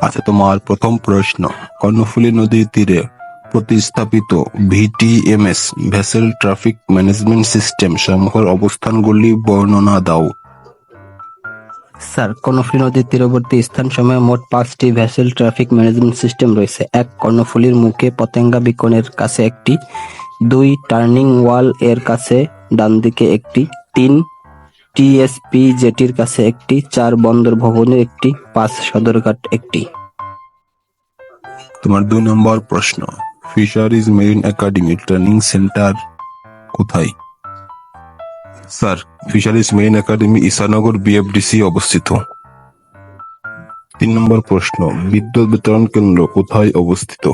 আচ্ছা, তোমার প্রথম প্রশ্ন, কর্ণফুলী নদীর তীরে প্রতিস্থাপিত ভিটিএমএস ভেসেল ট্রাফিক ম্যানেজমেন্ট সিস্টেম সমূহের অবস্থানগুলি বর্ণনা দাও। স্যার, কর্ণফুলী নদীর তীরবর্তী স্থানসমূহে মোট 5টি ভেসেল ট্রাফিক ম্যানেজমেন্ট সিস্টেম রয়েছে। 1. কর্ণফুলীর মুখে পতেঙ্গা বিকনের কাছে একটি। 2. টার্নিং ওয়াল এর কাছে ডানদিকে একটি। 3. টিএসপি জেটির কাছে একটি। 4. বন্দর ভবনের একটি। 5. সদরঘাট একটি। তোমার 2 নম্বর প্রশ্ন, fisheries marine academy training centre কোথায়? Sir, fisheries marine academy Ishanagar BFDC অবস্থিত। 3 নম্বর প্রশ্ন, বিদ্যুৎ বিতরণ কেন্দ্র কোথায় অবস্থিত?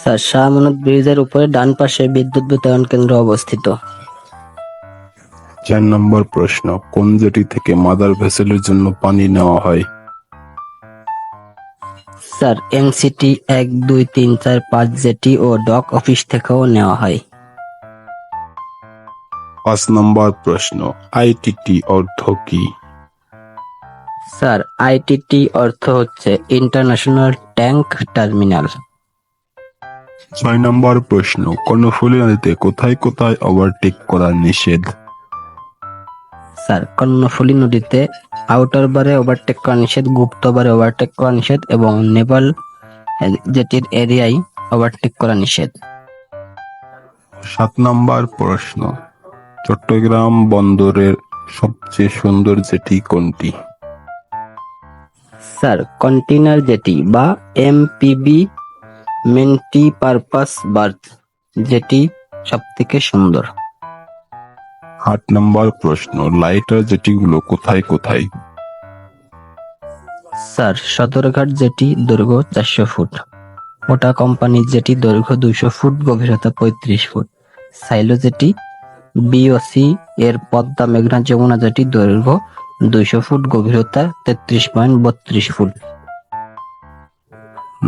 স্যার, শাহ আমানত ব্রিজের উপরে ডান পাশে বিদ্যুৎ বিতরণ কেন্দ্র অবস্থিত। 4 নম্বর প্রশ্ন, কোন জেটি থেকে মাদার ভেসেলের জন্য পানি নেওয়া হয়? স্যার, এনসিটি 1, 2, 3, 4, 5 জেটি ও ডক অফিস থেকেও নেওয়া হয়। 5 নম্বর প্রশ্ন, আইটিটি অর্থ কি? স্যার, আইটিটি অর্থ হচ্ছে ইন্টারন্যাশনাল ট্যাঙ্ক টার্মিনাল। 6 নম্বর প্রশ্ন, কর্ণফুলী নদীতে কোথায় কোথায় ওভারটেক করা নিষেধ? স্যার, কর্ণফুলী নদীতে আউটার বারে ওভারটেক করা নিষেধ, গুপ্ত বারে ওভারটেক করা নিষেধ এবং নেভাল জেটির এরিয়ায় ওভারটেক করা নিষেধ। 7 নম্বর প্রশ্ন, চট্টগ্রাম বন্দরের সবচেয়ে সুন্দর জেটি কোনটি? স্যার, কন্টেইনার জেটি বা এমপিবি মাল্টিপারপাস বার্থ জেটি সবথেকে সুন্দর। 8 নম্বর প্রশ্ন, লাইটার জেটিগুলো কোথায় কোথায়? স্যার, সদরঘাট জেটি দৈর্ঘ্য 400 ফুট, ওটা কোম্পানি জেটি দৈর্ঘ্য 200 ফুট, গভীরতা 35 ফুট। সাইলো জেটি বিওসি এর পদ্মা মেঘনা যমুনা জেটি দৈর্ঘ্য 200 ফুট, গভীরতা 33.32 ফুট।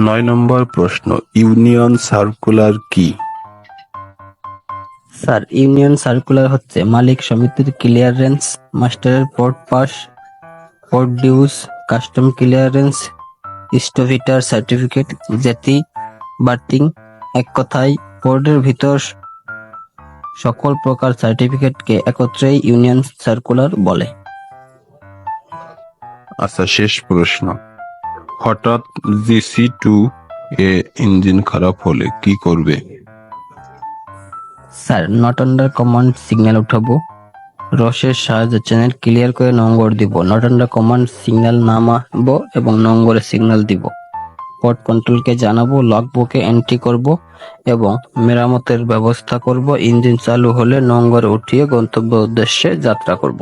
9 নম্বর প্রশ্ন, ইউনিয়ন সার্কুলার কি? স্যার, ইউনিয়ন সার্কুলার হচ্ছে মালিক সমিতির ক্লিয়ারেন্স, মাস্টারের port pass, port dues, custom clearance, স্টোভিটার সার্টিফিকেট, জেটি বার্থিং, এক কথায় পোর্টের ভিতর সকল প্রকার সার্টিফিকেটকে একত্রেই ইউনিয়ন সার্কুলার বলে। আচ্ছা, শেষ প্রশ্ন, হঠাৎ জিসি-2 এ ইঞ্জিন খারাপ হলে কি করবে? Sir, not under command signal উঠাবো, রসের সাহায্যে চ্যানেল ক্লিয়ার করে নম্বর দিব, নট আন্ডার কমান্ড সিগন্যাল নামাবো এবং নম্বরে সিগন্যাল দিব, পোর্ট কন্ট্রোলকে জানাবো, লগবুকে এন্ট্রি করব এবং মেরামতের ব্যবস্থা করব। ইঞ্জিন চালু হলে নম্বর উঠিয়ে গন্তব্য উদ্দেশ্যে যাত্রা করব।